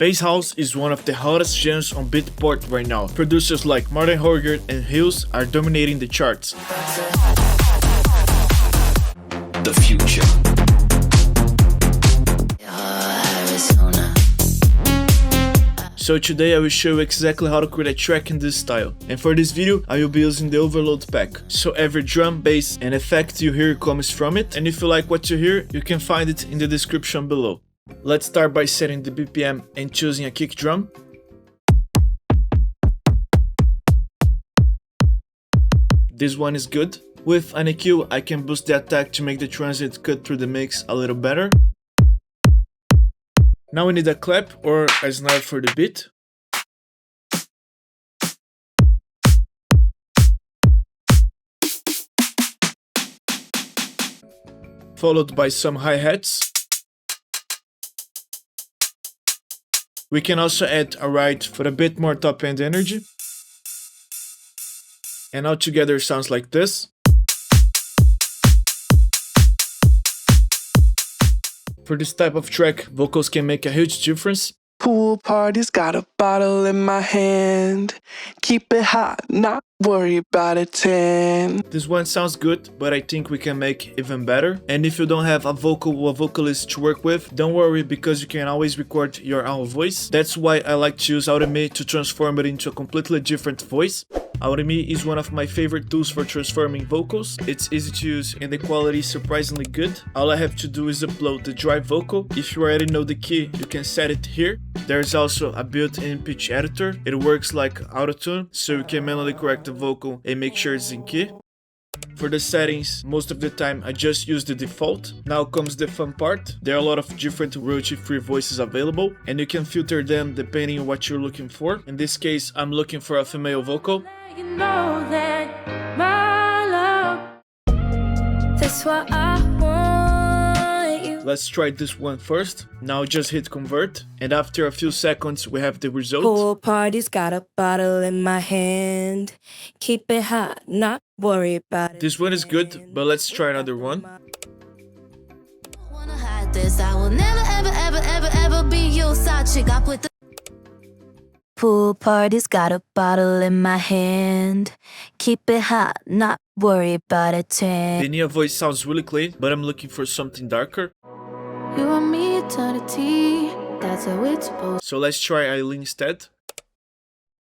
Bass house is one of the hottest genres on Beatport right now. Producers like Marten Horger and Hills are dominating the charts. The future. So today I will show you exactly how to create a track in this style. And for this video, I will be using the overload pack. So every drum, bass and effect you hear comes from it. And if you like what you hear, you can find it in the description below. Let's start by setting the BPM and choosing a kick drum. This one is good. With an EQ, I can boost the attack to make the transit cut through the mix a little better. Now we need a clap or a snare for the beat. Followed by some hi-hats. We can also add a ride for a bit more top-end energy. And altogether it sounds like this. For this type of track, vocals can make a huge difference. Pool parties, got a bottle in my hand. Keep it hot, not worry about a tan. This one sounds good, but I think we can make even better. And if you don't have a vocal or a vocalist to work with, don't worry because you can always record your own voice. That's why I like to use Automate to transform it into a completely different voice. Automate is one of my favorite tools for transforming vocals. It's easy to use and the quality is surprisingly good. All I have to do is upload the dry vocal. If you already know the key, you can set it here. There's also a built-in pitch editor. It works like Auto-Tune, so you can manually correct the vocal and make sure it's in key. For the settings, most of the time I just use the default. Now comes the fun part. There are a lot of different royalty-free voices available and you can filter them depending on what you're looking for. In this case, I'm looking for a female vocal. You know that my love, that's why I want you. Let's try this one first. Now just hit convert and after a few seconds we have the result. Pool parties, got a bottle in my hand. Keep it hot, not worry about it. This one is good, but let's try another one. Wanna hide this, I will never ever be your side chick. I put the pool parties, got a bottle in my hand. Keep it hot, not worry about a tan. The Nia voice sounds really clean, but I'm looking for something darker. You and me eternity, that's how it's supposed. So let's try Eileen instead.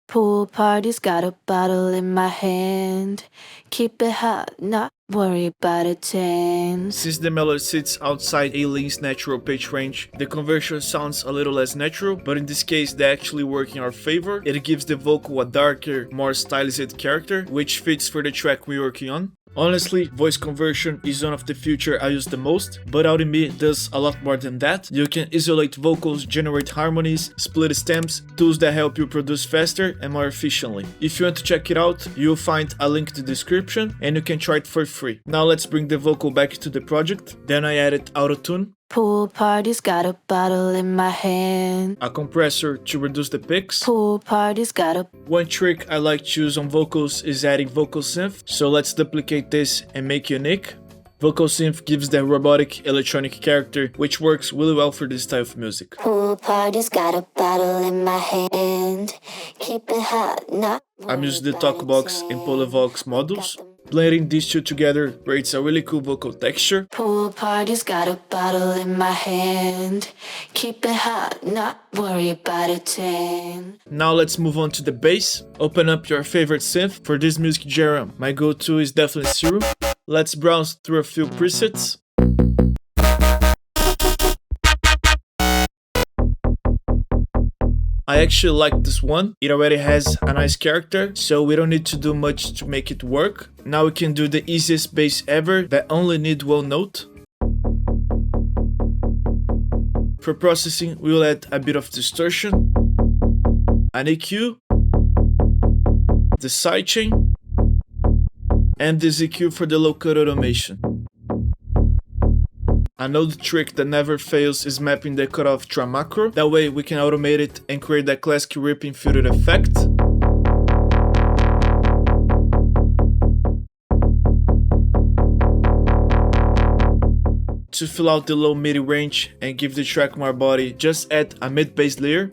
Pool parties, got a bottle in my hand. Keep it hot, not worry about a tan. Since the melody sits outside Eileen's natural pitch range, the conversion sounds a little less natural, but in this case they actually work in our favor. It gives the vocal a darker, more stylized character, which fits for the track we're working on. Honestly, voice conversion is one of the features I use the most, but Automate does a lot more than that. You can isolate vocals, generate harmonies, split stems, tools that help you produce faster and more efficiently. If you want to check it out, you'll find a link in the description and you can try it for free. Now let's bring the vocal back to the project. Then I added Auto-Tune, Pool parties, got a bottle in my hand. a compressor to reduce the picks. Pool parties, got a One trick I like to use on vocals is adding vocal synth, so let's duplicate this and make it unique. Vocal synth gives the robotic electronic character, which works really well for this type of music. pool parties, got a bottle in my hand. Keep it hot, not I'm using the Talkbox and Polyvox modules. Blending these two together creates a really cool vocal texture. pool parties, got a bottle in my hand. Keep it hot, not worry about a tan. Now let's move on to the bass. Open up your favorite synth. For this music genre, my go-to is definitely Zero. Let's browse through a few presets. I actually like this one. It already has a nice character, so we don't need to do much to make it work. Now we can do the easiest bass ever that only need one note. For processing, we will add a bit of distortion, an EQ, the sidechain, and this EQ for the low-cut automation. Another trick that never fails is mapping the cutoff to a macro. That way we can automate it and create that classic ripping filtered effect. To fill out the low MIDI range and give the track more body, just add a mid-bass layer.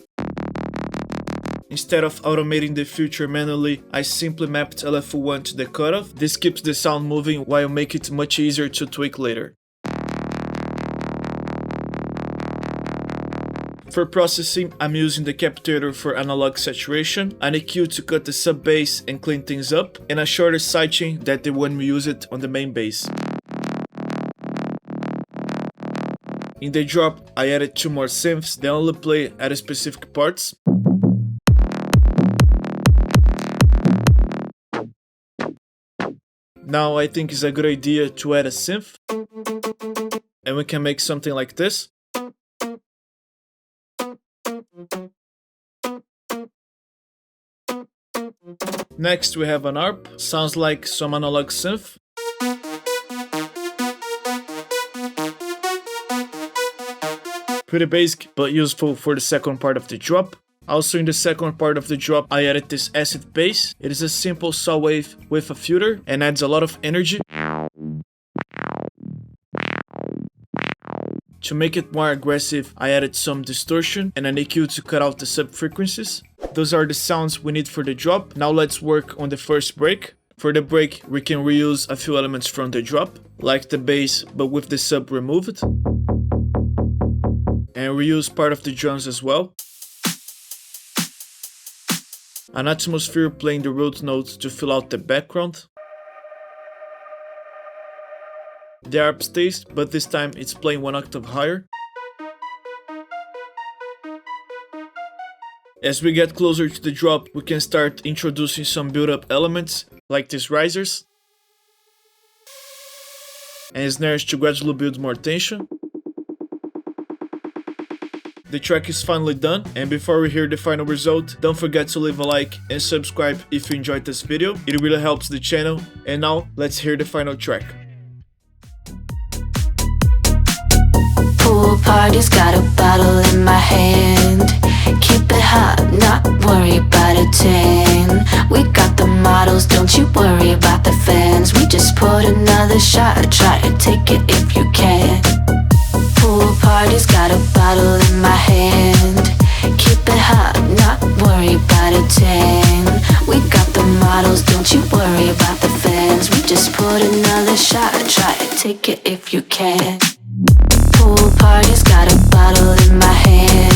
instead of automating the filter manually, I simply mapped LFO1 to the cutoff. This keeps the sound moving while make it much easier to tweak later. For processing, I'm using the captator for analog saturation, an EQ to cut the sub-bass and clean things up, and a shorter sidechain than the one we used on the main bass. In the drop, I added 2 more synths that only play at specific parts. Now I think it's a good idea to add a synth, and we can make something like this. Next we have an ARP, sounds like some analog synth. Pretty basic, but useful for the second part of the drop. Also in the second part of the drop, I added this acid bass. It is a simple saw wave with a filter and adds a lot of energy. To make it more aggressive, I added some distortion and an EQ to cut out the sub-frequencies. Those are the sounds we need for the drop. Now let's work on the first break. For the break, we can reuse a few elements from the drop, like the bass but with the sub removed. And reuse part of the drums as well. An atmosphere playing the root notes to fill out the background. The ARP stays, but this time it's playing 1 octave higher. As we get closer to the drop, we can start introducing some build-up elements, like these risers and snares to gradually build more tension. The track is finally done, and before we hear the final result, don't forget to leave a like and subscribe if you enjoyed this video. It really helps the channel. And now, let's hear the final track. Pool party's got a bottle in my hand. Keep it hot, not worry about a tan. We got the models, don't you worry about the fans. We just poured another shot, try to take it if you can. Pool party's got a bottle in my hand. Keep it hot, not worry about a tan. We got the models, don't you worry about the fans. We just poured another shot, try to take it if you can. Pool party's got a bottle in my hand.